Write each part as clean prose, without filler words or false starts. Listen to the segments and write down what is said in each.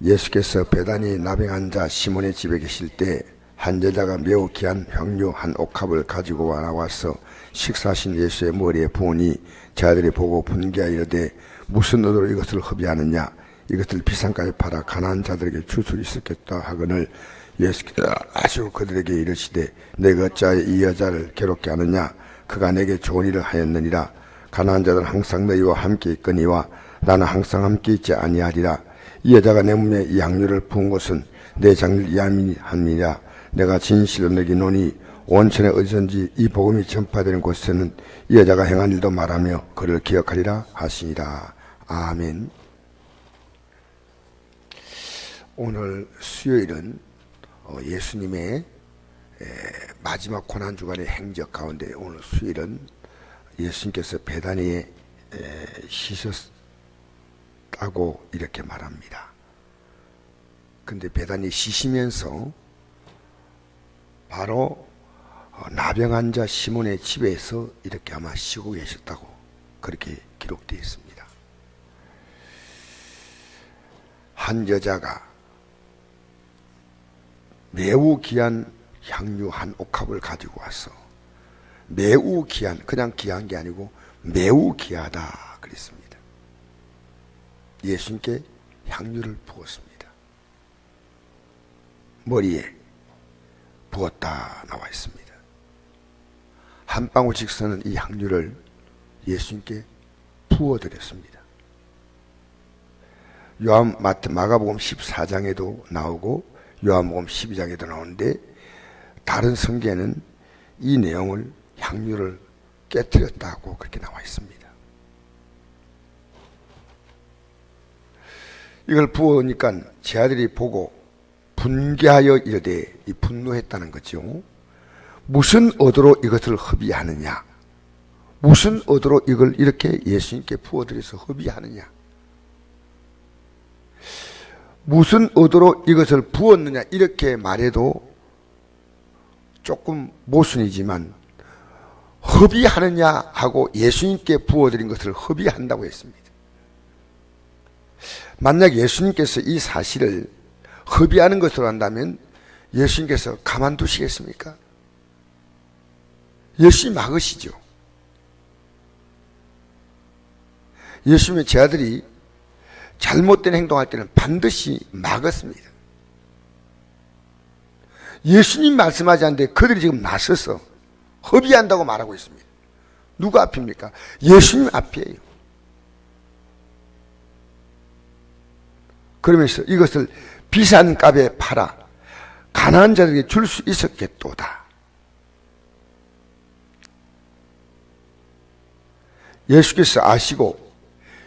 예수께서 베다니 나병한 자 시몬의 집에 계실 때 한 여자가 매우 귀한 향유 한 옥합을 가지고 나와서 식사하신 예수의 머리에 부으니 자들이 보고 분개하여 이르되 무슨 의도로 이것을 허비하느냐, 이것을 비싼가에 팔아 가난한 자들에게 줄 수 있었겠다 하거늘 예수께서 아시고 그들에게 이르시되 내가 어찌하여 이 여자를 괴롭게 하느냐, 그가 내게 좋은 일을 하였느니라. 가난한 자들은 항상 너희와 함께 있거니와 나는 항상 함께 있지 아니하리라. 이 여자가 내 몸에 이 향유를 부은 것은 내 장를 이함이니라. 내가 진실로 너희노니 온천에 어디든지 이 복음이 전파되는 곳에서는 이 여자가 행한 일도 말하며 그를 기억하리라 하시니라. 아멘. 오늘 수요일은 예수님의 마지막 고난주간의 행적 가운데 오늘 수요일은 예수님께서 베다니에 쉬셨다고 이렇게 말합니다. 근데 베다니 쉬시면서 바로 나병한 자 시몬의 집에서 이렇게 아마 쉬고 계셨다고 그렇게 기록되어 있습니다. 한 여자가 매우 귀한 향유 한 옥합을 가지고 와서, 매우 귀한, 그냥 귀한 게 아니고 매우 귀하다 그랬습니다. 예수님께 향유를 부었습니다. 머리에 부었다 나와 있습니다. 한 방울씩 쓰는 이 향유를 예수님께 부어드렸습니다. 마가복음 14장에도 나오고 요한복음 12장에도 나오는데, 다른 성경에는 이 내용을 향유를 깨뜨렸다고 그렇게 나와 있습니다. 이걸 부으니까 제 아들이 보고 분개하여 이르되, 이 분노했다는 거죠. 무슨 의도로 이것을 허비하느냐, 무슨 의도로 이걸 이렇게 예수님께 부어드려서 허비하느냐, 무슨 의도로 이것을 부었느냐, 이렇게 말해도 조금 모순이지만 허비하느냐 하고 예수님께 부어드린 것을 허비한다고 했습니다. 만약 예수님께서 이 사실을 허비하는 것으로 한다면 예수님께서 가만두시겠습니까? 열심히 막으시죠. 예수님의 제 아들이 잘못된 행동할 때는 반드시 막았습니다. 예수님 말씀하지 않는데 그들이 지금 나서서 허비한다고 말하고 있습니다. 누가 앞입니까? 예수님 앞이에요. 그러면서 이것을 비싼 값에 팔아 가난한 자들에게 줄 수 있었겠도다. 예수께서 아시고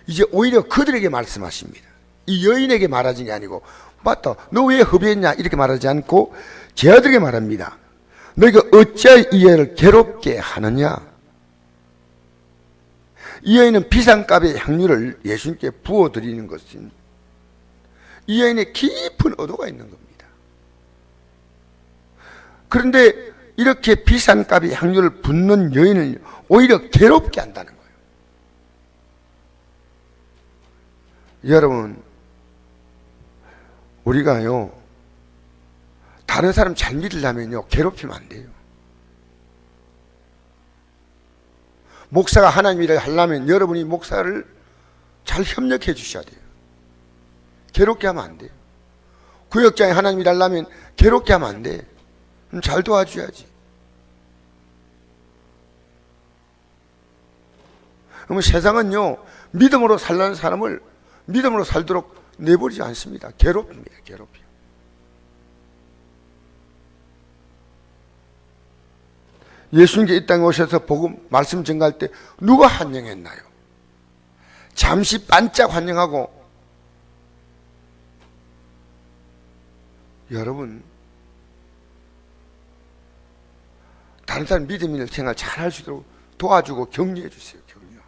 이제 오히려 그들에게 말씀하십니다. 이 여인에게 말하는 게 아니고, 맞다, 너 왜 허비했냐 이렇게 말하지 않고 제 아들에게 말합니다. 너희가 어찌하여 이 여인을 괴롭게 하느냐. 이 여인은 비싼 값의 향유를 예수님께 부어드리는 것은 이 여인의 깊은 의도가 있는 겁니다. 그런데 이렇게 비싼 값의 향유를 붓는 여인을 오히려 괴롭게 한다는 거예요. 여러분, 우리가요, 다른 사람 잘 믿으려면요, 괴롭히면 안 돼요. 목사가 하나님 일을 하려면 여러분이 목사를 잘 협력해 주셔야 돼요. 괴롭게 하면 안 돼요. 구역장에 하나님 일을 하려면 괴롭게 하면 안 돼. 잘 도와줘야지. 그러면 세상은요, 믿음으로 살라는 사람을 믿음으로 살도록 내버리지 않습니다. 괴롭힙니다. 괴롭혀. 예수님께 이 땅에 오셔서 복음 말씀 전가할 때 누가 환영했나요? 잠시 반짝 환영하고, 여러분, 다른 사람 믿음 있는 생활 잘 할 수 있도록 도와주고 격려해 주세요. 격려.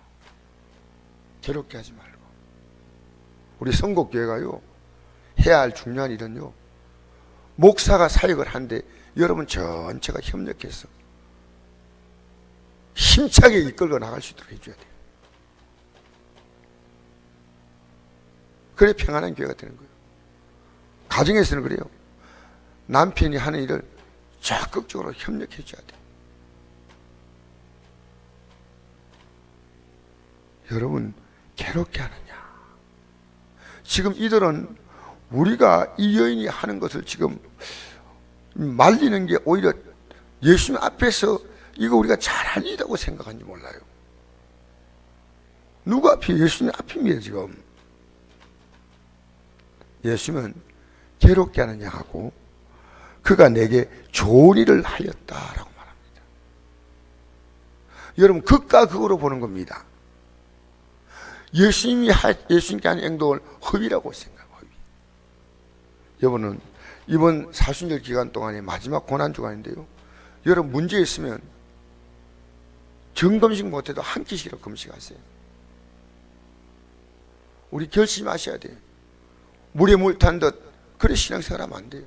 괴롭게 하지 말고. 우리 선곡교회가요, 해야 할 중요한 일은요, 목사가 사역을 하는데 여러분 전체가 협력해서 힘차게 이끌고 나갈 수 있도록 해줘야 돼요. 그래 평안한 교회가 되는 거예요. 가정에서는 그래요. 남편이 하는 일을 적극적으로 협력해 줘야 돼. 여러분, 괴롭게 하느냐? 지금 이들은 우리가 이 여인이 하는 것을 지금 말리는 게 오히려 예수님 앞에서 이거 우리가 잘할 일이라고 생각하는지 몰라요. 누구 앞이? 예수님 앞입니다. 지금 예수님은 괴롭게 하느냐 하고 그가 내게 좋은 일을 하였다라고 말합니다. 여러분, 극과 극으로 보는 겁니다. 예수님께 하는 행동을 허위라고 생각해요. 허위. 여러분은 이번 사순절 기간 동안에 마지막 고난주간인데요, 여러분 문제 있으면 정금식 못해도 한 끼씩이라도 금식하세요. 우리 결심하셔야 돼요. 물에 물 탄 듯 그래 신앙생활 하면 안 돼요.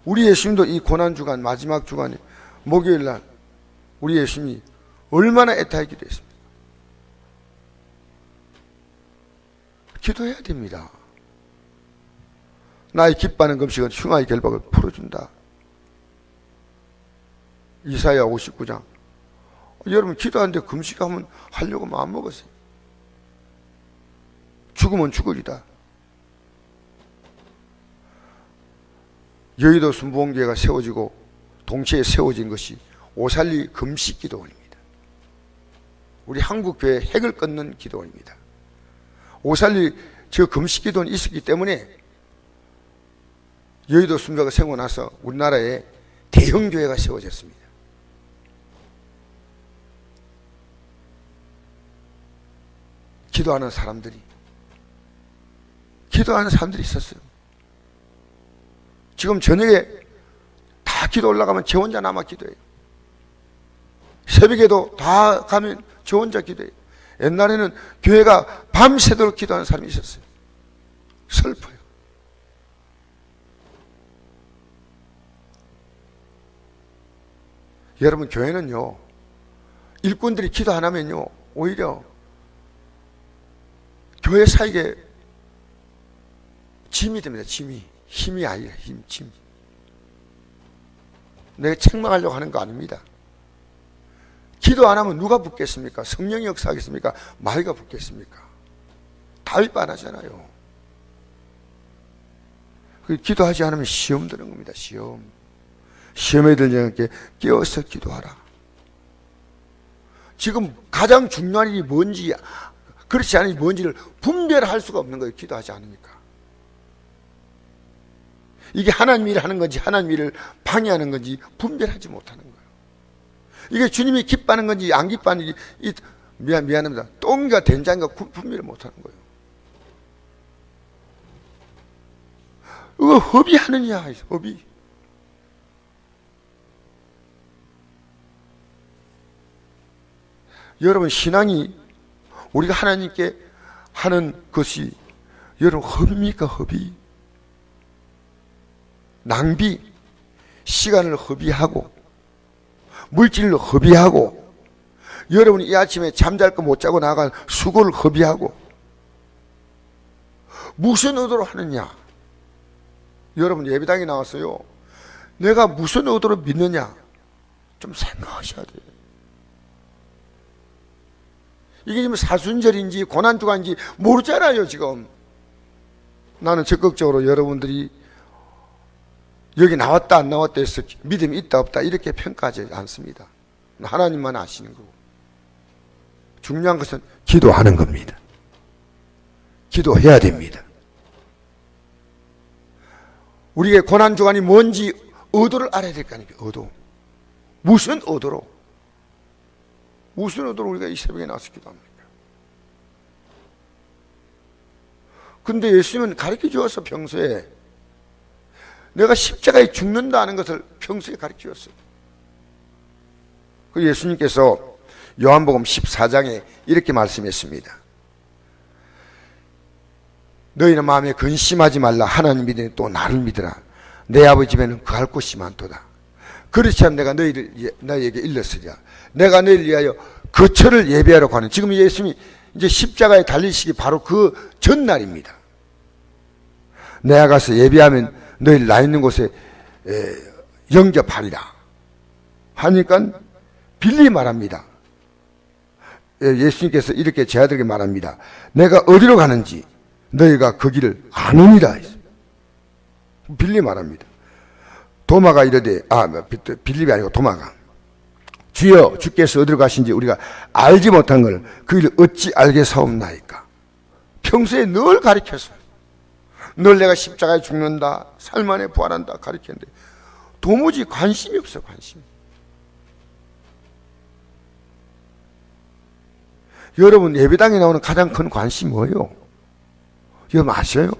우리 예수님도 이 고난주간 마지막 주간에 목요일날 우리 예수님이 얼마나 애타게 기도했습니까? 기도해야 됩니다. 나의 기뻐하는 금식은 흉아의 결박을 풀어준다. 이사야 59장. 여러분 기도하는데 금식하면 하려고 마음먹었어요. 죽으면 죽으리다. 여의도 순복음교회가 세워지고 동체에 세워진 것이 오살리 금식 기도원입니다. 우리 한국교회 핵을 끊는 기도원입니다. 오살리 저 금식 기도원이 있었기 때문에 여의도 순교가 세우고 나서 우리나라에 대형 교회가 세워졌습니다. 기도하는 사람들이 있었어요. 지금 저녁에 다 기도 올라가면 저 혼자 남아 기도해요. 새벽에도 다 가면 저 혼자 기도해요. 옛날에는 교회가 밤새도록 기도하는 사람이 있었어요. 슬퍼요. 여러분, 교회는요, 일꾼들이 기도 안 하면요, 오히려 교회 사역에 짐이 됩니다. 힘이 아니라 짐. 내가 책망하려고 하는 거 아닙니다. 기도 안 하면 누가 붙겠습니까? 성령이 역사하겠습니까? 마귀가 붙겠습니까? 다윗 안 하잖아요. 기도하지 않으면 시험 드는 겁니다. 시험에 들지 않게 깨어서 기도하라. 지금 가장 중요한 일이 뭔지, 그렇지 않은 일이 뭔지를 분별할 수가 없는 거예요. 기도하지 않으니까. 이게 하나님 일을 하는 건지 하나님 일을 방해하는 건지 분별하지 못하는 거예요. 이게 주님이 기뻐하는 건지 안 기뻐하는 건지 미안합니다. 똥과 된장과 분별을 못하는 거예요. 이거 허비하느냐, 허비. 여러분, 신앙이 우리가 하나님께 하는 것이 여러분 허비입니까? 허비. 낭비, 시간을 허비하고 물질을 허비하고 여러분이 이 아침에 잠잘 거 못 자고 나간 수고를 허비하고 무슨 의도로 하느냐? 여러분 예배당에 나왔어요. 내가 무슨 의도로 믿느냐? 좀 생각하셔야 돼요. 이게 지금 사순절인지 고난주간인지 모르잖아요. 지금 나는 적극적으로 여러분들이 여기 나왔다 안 나왔다 해서 믿음이 있다 없다 이렇게 평가하지 않습니다. 하나님만 아시는 거고, 중요한 것은 기도하는 겁니다. 기도해야 됩니다. 우리의 고난주간이 뭔지 의도를 알아야 될 거 아닙니까? 의도. 무슨 의도로 우리가 이 새벽에 나와서 기도합니까? 근데 예수님은 가르쳐 주어서 평소에 내가 십자가에 죽는다는 것을 평소에 가르쳐 주었어요. 그 예수님께서 요한복음 14장에 이렇게 말씀했습니다. 너희는 마음에 근심하지 말라. 하나님 믿으니 또 나를 믿으라. 내 아버지 집에는 거할 곳이 많도다. 그렇지 않으면 내가 너희에게 일렀으리라. 내가 너희를 위하여 거처를 예비하려고 하는, 지금 예수님이 이제 십자가에 달리시기 바로 그 전날입니다. 내가 가서 예배하면 너희 나 있는 곳에 영접하리라 하니까 빌리 말합니다. 예수님께서 이렇게 제 아들에게 말합니다. 내가 어디로 가는지 너희가 그 길을 아느니라. 빌리 말합니다. 도마가 이르되, 빌립이 아니고 도마가, 주여 주께서 어디로 가신지 우리가 알지 못한 걸 그 길을 어찌 알겠사옵나이까. 평소에 늘 가르쳐서 늘 내가 십자가에 죽는다, 삶 안에 부활한다 가르쳤는데 도무지 관심이 없어. 관심이. 여러분 예배당에 나오는 가장 큰 관심이 뭐예요? 여러분 아셔요?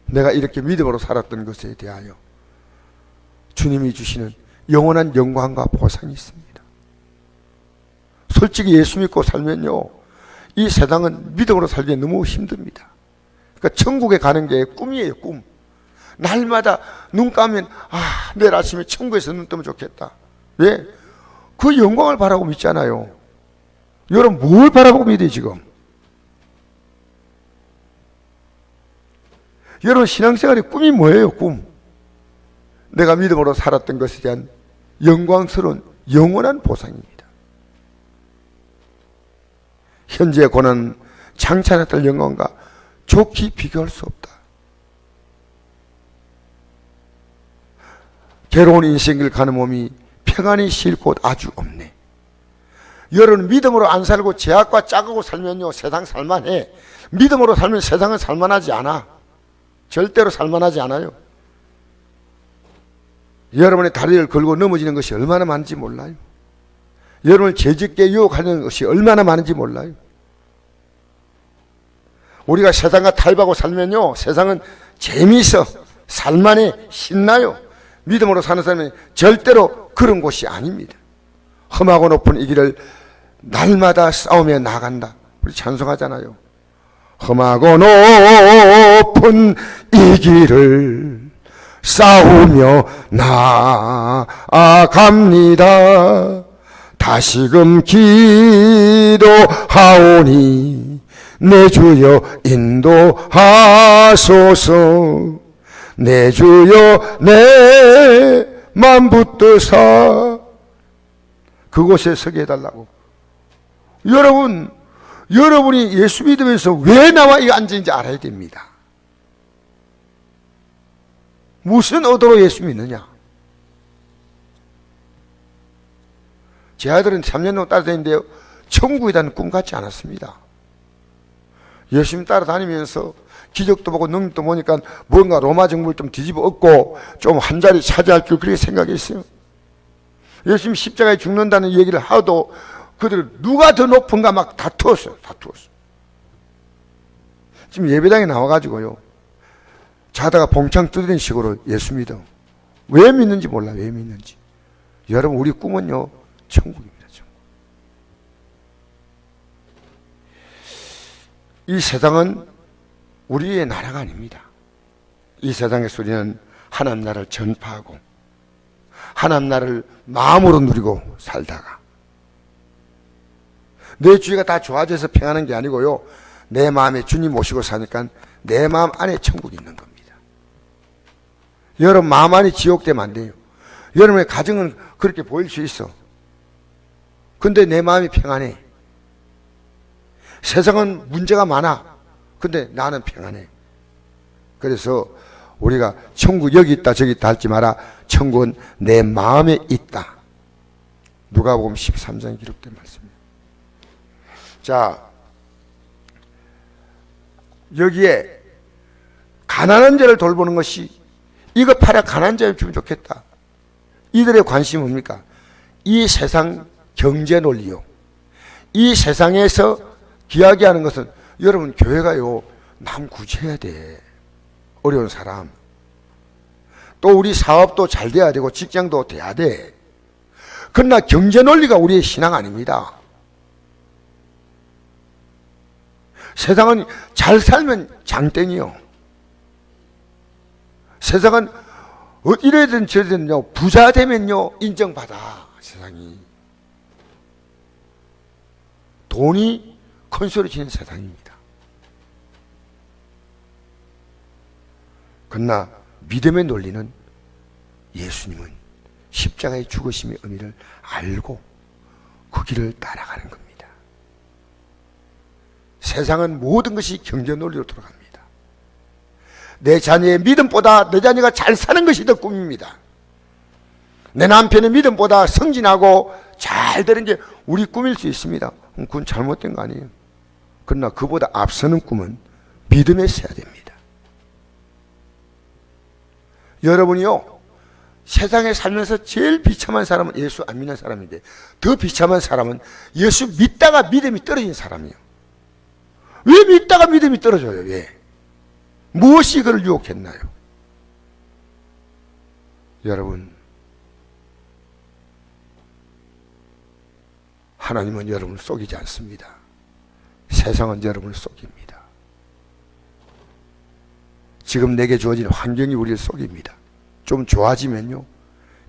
내가 이렇게 믿음으로 살았던 것에 대하여 주님이 주시는 영원한 영광과 보상이 있습니다. 솔직히 예수 믿고 살면요, 이 세상은 믿음으로 살기 너무 힘듭니다. 그러니까 천국에 가는 게 꿈이에요. 꿈. 날마다 눈 감으면 내일 아침에 천국에서 눈 뜨면 좋겠다. 왜? 그 영광을 바라고 믿잖아요. 여러분 뭘 바라보고 믿어요 지금? 여러분 신앙생활의 꿈이 뭐예요? 꿈. 내가 믿음으로 살았던 것에 대한 영광스러운 영원한 보상입니다. 현재의 고난은 장차 나타날 영광과 좋게 비교할 수 없다. 괴로운 인생을 가는 몸이 평안히 쉴 곳 아주 없네. 여러분 믿음으로 안 살고 죄악과 짜고 살면요 세상 살만해. 믿음으로 살면 세상은 살만하지 않아. 절대로 살만하지 않아요. 여러분의 다리를 걸고 넘어지는 것이 얼마나 많은지 몰라요. 여러분을 죄짓게 유혹하는 것이 얼마나 많은지 몰라요. 우리가 세상과 타협하고 살면요 세상은 재미있어, 살만해, 신나요. 믿음으로 사는 사람은 절대로 그런 곳이 아닙니다. 험하고 높은 이 길을 날마다 싸우며 나간다. 우리 찬송하잖아요. 험하고 높은 이 길을 싸우며 나아갑니다. 다시금 기도하오니 내 주여 인도하소서. 내 주여 내 맘 붙드사 그곳에 서게 해달라고. 여러분이 예수 믿으면서 왜 나와 이 앉은지 알아야 됩니다. 무슨 의도로 예수 믿느냐? 제 아들은 3년 동안 따라다니는데요 천국이라는 꿈 같지 않았습니다. 열심히 따라다니면서 기적도 보고 능력도 보니까 뭔가 로마 정부를 좀 뒤집어 엎고 좀 한 자리 차지할 줄 그렇게 생각했어요. 열심히 십자가에 죽는다는 얘기를 하도 그들 누가 더 높은가 막 다투었어요. 지금 예배당에 나와가지고요 자다가 봉창 두드리는 식으로 예수 믿어. 왜 믿는지 몰라. 왜 믿는지. 여러분 우리 꿈은요 천국입니다. 천국. 이 세상은 우리의 나라가 아닙니다. 이 세상에서 우리는 하나님 나라를 전파하고 하나님 나라를 마음으로 누리고 살다가 내 주위가 다 좋아져서 평안한 게 아니고요 내 마음에 주님 모시고 사니까 내 마음 안에 천국이 있는 겁니다. 여러분 마음 안이 지옥되면 안 돼요. 여러분의 가정은 그렇게 보일 수 있어. 근데 내 마음이 평안해. 세상은 문제가 많아. 근데 나는 평안해. 그래서 우리가 천국 여기 있다 저기 있다 할지 마라. 천국은 내 마음에 있다. 누가복음 13장에 기록된 말씀입니다. 자, 여기에 가난한 자를 돌보는 것이 이거 팔아 가난한 자를 주면 좋겠다. 이들의 관심은 뭡니까? 이 세상 경제 논리요. 이 세상에서 기하게 하는 것은 여러분 교회가요 남 구제해야 돼. 어려운 사람. 또 우리 사업도 잘 돼야 되고 직장도 돼야 돼. 그러나 경제 논리가 우리의 신앙 아닙니다. 세상은 잘 살면 장땡이요. 세상은 이래든 저래든요 부자 되면요 인정받아. 세상이 돈이 큰 소리 치는 세상입니다. 그러나 믿음의 논리는 예수님은 십자가의 죽으심의 의미를 알고 그 길을 따라가는 겁니다. 세상은 모든 것이 경제 논리로 돌아갑니다. 내 자녀의 믿음보다 내 자녀가 잘 사는 것이 더 꿈입니다. 내 남편의 믿음보다 승진하고 잘 되는 게 우리 꿈일 수 있습니다. 그건 잘못된 거 아니에요. 그러나 그보다 앞서는 꿈은 믿음에 서야 됩니다. 여러분이요, 세상에 살면서 제일 비참한 사람은 예수 안 믿는 사람인데, 더 비참한 사람은 예수 믿다가 믿음이 떨어진 사람이에요. 왜 믿다가 믿음이 떨어져요? 왜? 무엇이 그를 유혹했나요? 여러분, 하나님은 여러분을 속이지 않습니다. 세상은 여러분을 속입니다. 지금 내게 주어진 환경이 우리를 속입니다. 좀 좋아지면요,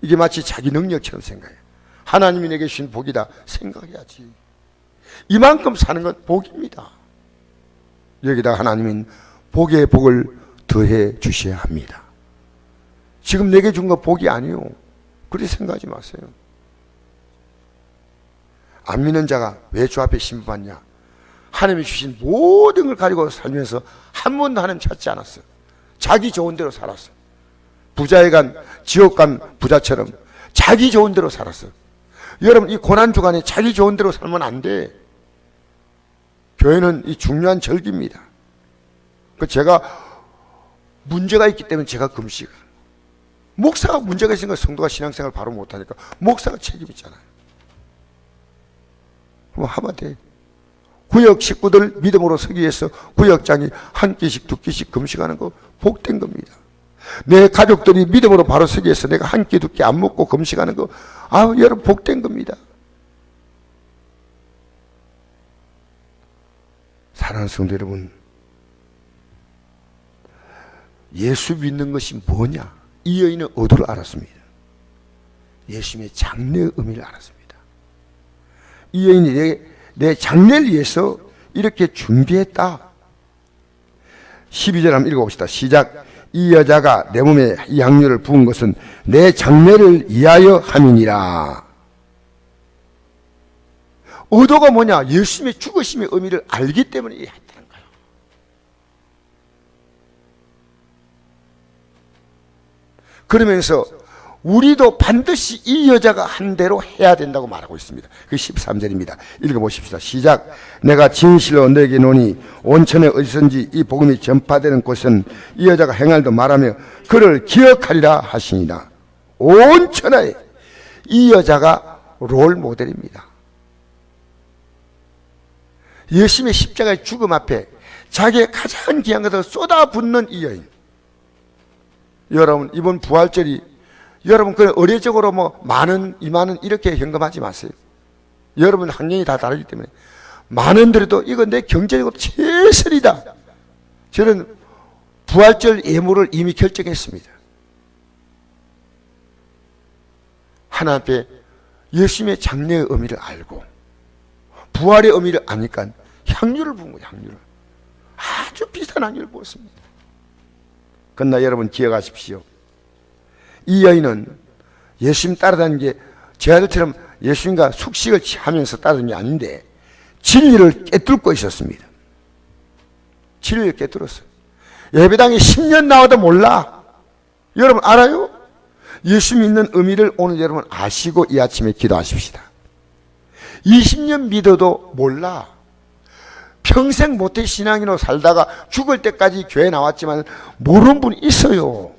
이게 마치 자기 능력처럼 생각해요. 하나님이 내게 주신 복이다 생각해야지. 이만큼 사는 건 복입니다. 여기다 하나님은 복의 복을 더해 주셔야 합니다. 지금 내게 준 거 복이 아니요, 그렇게 생각하지 마세요. 안 믿는 자가 왜 주 앞에 신부받냐? 하나님이 주신 모든 걸 가지고 살면서 한 번도 하나님 찾지 않았어요. 자기 좋은 대로 살았어요. 부자에 간 지옥 간 부자처럼 자기 좋은 대로 살았어요. 여러분, 이 고난 주간에 자기 좋은 대로 살면 안 돼. 교회는 이 중요한 절기입니다. 제가 문제가 있기 때문에 제가 금식. 목사가 문제가 있으니까 성도가 신앙생활 바로 못하니까 목사가 책임 있잖아요. 그럼 하면 돼. 구역 식구들 믿음으로 서기 위해서 구역장이 한 끼씩 두 끼씩 금식하는 거 복된 겁니다. 내 가족들이 믿음으로 바로 서기 위해서 내가 한 끼 두 끼 안 먹고 금식하는 거, 여러분 복된 겁니다. 사랑하는 성도 여러분, 예수 믿는 것이 뭐냐? 이 여인은 어디를 알았습니다. 예수님의 장래의 의미를 알았습니다. 이 여인이 내 장래를 위해서 이렇게 준비했다. 12절 한번 읽어봅시다. 시작. 이 여자가 내 몸에 이 향유를 부은 것은 내 장래를 위하여 함이니라. 의도가 뭐냐? 예수님의 죽으심의 의미를 알기 때문에 했다는 거예요. 그러면서 우리도 반드시 이 여자가 한 대로 해야 된다고 말하고 있습니다. 그 13절입니다. 읽어보십시다. 시작. 내가 진실로 너에게 노니 온천에 어디선지 이 복음이 전파되는 곳은 이 여자가 행할도 말하며 그를 기억하리라 하시니라. 온천에 이 여자가 롤 모델입니다. 예수님의 십자가의 죽음 앞에 자기의 가장 귀한 것을 쏟아붓는 이 여인. 여러분, 이번 부활절이 여러분 그냥 의례적으로 만원, 2만원 이렇게 현금하지 마세요. 여러분 환경이 다 다르기 때문에 만원 들여도 이건 내 경제적으로 최선이다. 저는 부활절 예물을 이미 결정했습니다. 하나님 앞에 예수님의 장래의 의미를 알고 부활의 의미를 아니까 향유를 부은 거예요. 향유를 아주 비싼 향유를 부었습니다. 그러나 여러분 기억하십시오. 이 여인은 예수님 따라다니는 게 제 아들처럼 예수님과 숙식을 하면서 따르는 게 아닌데 진리를 깨뚫고 있었습니다. 진리를 깨뚫었어요. 예배당에 10년 나와도 몰라. 여러분 알아요? 예수 믿는 의미를 오늘 여러분 아시고 이 아침에 기도하십시다. 20년 믿어도 몰라. 평생 모태 신앙인으로 살다가 죽을 때까지 교회 나왔지만 모르는 분이 있어요.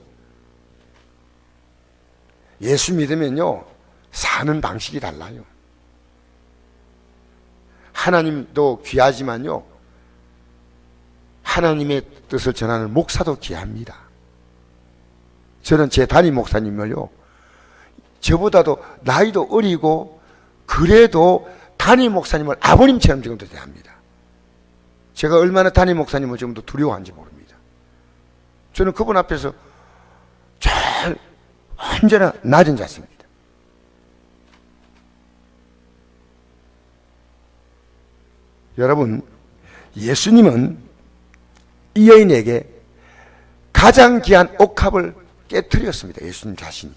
예수 믿으면요 사는 방식이 달라요. 하나님도 귀하지만요 하나님의 뜻을 전하는 목사도 귀합니다. 저는 제 담임 목사님을요 저보다도 나이도 어리고 그래도 담임 목사님을 아버님처럼 지금도 대합니다. 제가 얼마나 담임 목사님을 지금도 두려워하는지 모릅니다. 저는 그분 앞에서 잘 언제나 낮은 자세입니다. 여러분, 예수님은 이 여인에게 가장 귀한 옥합을 깨뜨렸습니다. 예수님 자신이.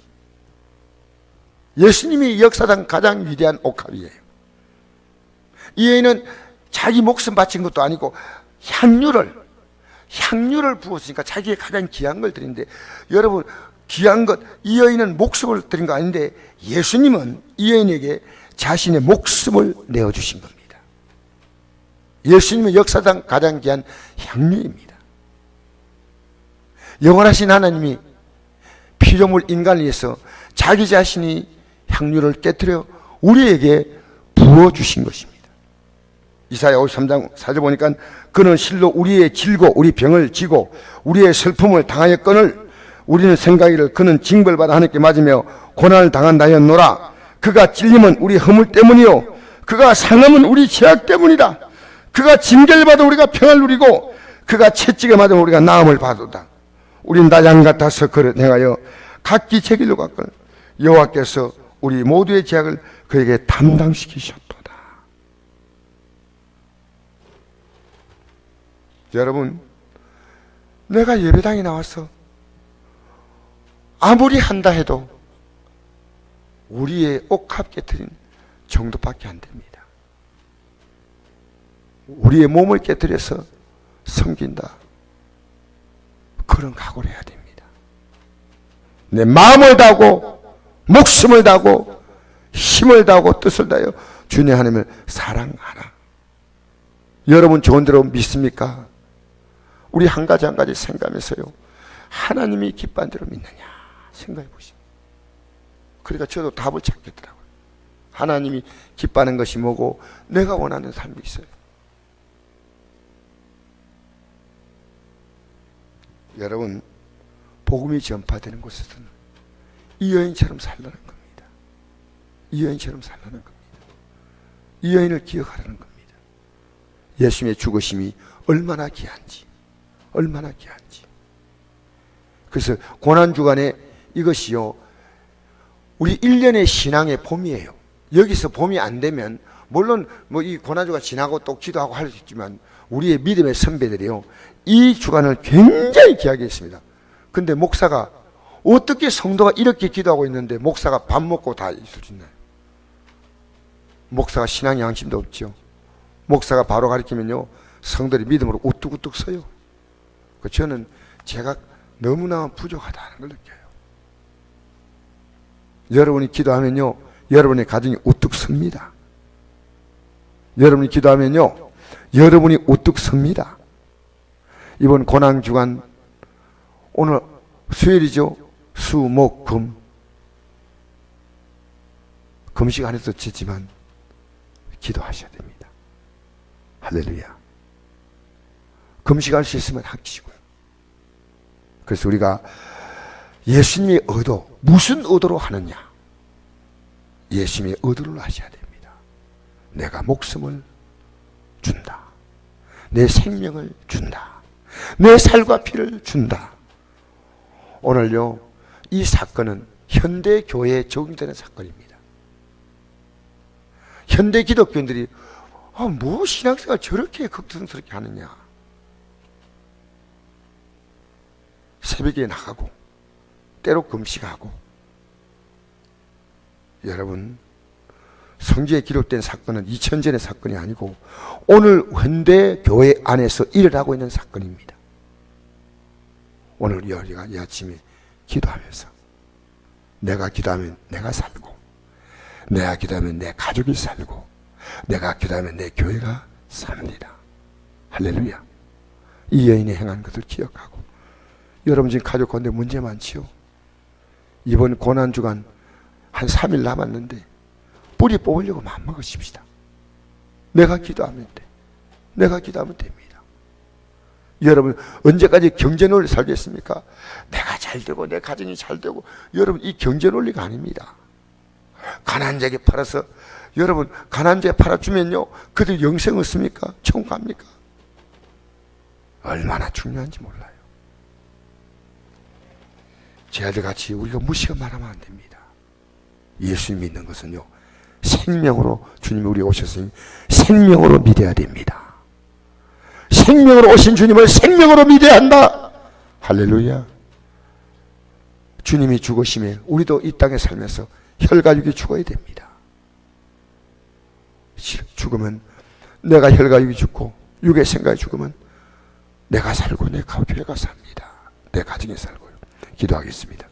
예수님이 역사상 가장 위대한 옥합이에요. 이 여인은 자기 목숨 바친 것도 아니고 향유를 부었으니까 자기의 가장 귀한 걸 드린데, 여러분 귀한 것, 이 여인은 목숨을 드린 거 아닌데 예수님은 이 여인에게 자신의 목숨을 내어주신 겁니다. 예수님은 역사상 가장 귀한 향유입니다. 영원하신 하나님이 피조물 인간을 위해서 자기 자신이 향유를 깨뜨려 우리에게 부어주신 것입니다. 이사야 53장 4절 보니까 그는 실로 우리의 질고 우리 병을 지고 우리의 슬픔을 당하였거늘 우리는 생각이를 그는 징벌받아 하나님께 맞으며 고난을 당한다였노라. 그가 찔림은 우리 허물 때문이요 그가 상함은 우리 죄악 때문이다. 그가 징계를 받아 우리가 평안을 누리고 그가 채찍에 맞아 우리가 나음을 받았다. 우린 다 양 같아서 그를 행하여 각기 제 길로 갔거늘 여호와께서 우리 모두의 죄악을 그에게 담당시키셨도다. 여러분, 내가 예배당에 나와서 아무리 한다 해도 우리의 옥합 깨트린 정도밖에 안 됩니다. 우리의 몸을 깨트려서 섬긴다, 그런 각오를 해야 됩니다. 내 마음을 다하고 목숨을 다하고 힘을 다하고 뜻을 다하여 주님 하나님을 사랑하라. 여러분 좋은 대로 믿습니까? 우리 한 가지 한 가지 생각하면서요, 하나님이 기뻐한 대로 믿느냐 생각해 보시죠. 그러니까 저도 답을 찾겠더라고요. 하나님이 기뻐하는 것이 뭐고 내가 원하는 삶이 있어요. 여러분, 복음이 전파되는 곳에서는 이 여인처럼 살라는 겁니다. 이 여인처럼 살라는 겁니다. 이 여인을 기억하라는 겁니다. 예수님의 죽으심이 얼마나 귀한지, 얼마나 귀한지. 그래서 고난주간에 이것이요, 우리 1년의 신앙의 봄이에요. 여기서 봄이 안 되면 물론 뭐 이 고난주가 지나고 또 기도하고 할 수 있지만 우리의 믿음의 선배들이요, 이 주간을 굉장히 귀하게 했습니다. 근데 목사가 어떻게 성도가 이렇게 기도하고 있는데 목사가 밥 먹고 다 있을 수 있나요? 목사가 신앙 양심도 없죠. 목사가 바로 가르치면요, 성도들이 믿음으로 우뚝우뚝 서요. 저는 제가 너무나 부족하다는 걸 느껴요. 여러분이 기도하면요, 여러분의 가정이 우뚝 섭니다. 여러분이 기도하면요, 여러분이 우뚝 섭니다. 이번 고난주간, 오늘 수요일이죠. 수, 목, 금. 금식 안 해도 되지만 기도하셔야 됩니다. 할렐루야. 금식할 수 있으면 하시고요. 그래서 우리가 예수님의 의도, 무슨 의도로 하느냐? 예수님의 의도를 하셔야 됩니다. 내가 목숨을 준다. 내 생명을 준다. 내 살과 피를 준다. 오늘요, 이 사건은 현대 교회에 적용되는 사건입니다. 현대 기독교인들이 뭐 신앙생활 저렇게 걱정스럽게 하느냐. 새벽에 나가고 때로 금식하고. 여러분, 성경에 기록된 사건은 2000전의 사건이 아니고 오늘 현대 교회 안에서 일어나고 있는 사건입니다. 오늘 우리가 이 아침에 기도하면서, 내가 기도하면 내가 살고, 내가 기도하면 내 가족이 살고, 내가 기도하면 내 교회가 삽니다. 할렐루야. 이 여인이 행한 것을 기억하고, 여러분 지금 가족 가운데 문제 많지요? 이번 고난주간 한 3일 남았는데 뿌리 뽑으려고 마음먹으십시다. 내가 기도하면 돼. 내가 기도하면 됩니다. 여러분 언제까지 경제 논리 살겠습니까? 내가 잘 되고 내 가정이 잘 되고. 여러분 이 경제 논리가 아닙니다. 가난한 자에게 팔아서, 여러분 가난한 자에 팔아주면요, 그들 영생 얻습니까? 천국 갑니까? 얼마나 중요한지 몰라요. 제 아들같이 우리가 무시가 말하면 안 됩니다. 예수님 믿는 것은요, 생명으로, 주님이 우리 오셨으니 생명으로 믿어야 됩니다. 생명으로 오신 주님을 생명으로 믿어야 한다. 할렐루야. 주님이 죽으시면 우리도 이 땅에 살면서 혈가육이 죽어야 됩니다. 죽으면 내가 혈가육이 죽고 육의 생각이 죽으면 내가 살고 내 교회가 삽니다. 내 가정이 살고요. 기도하겠습니다.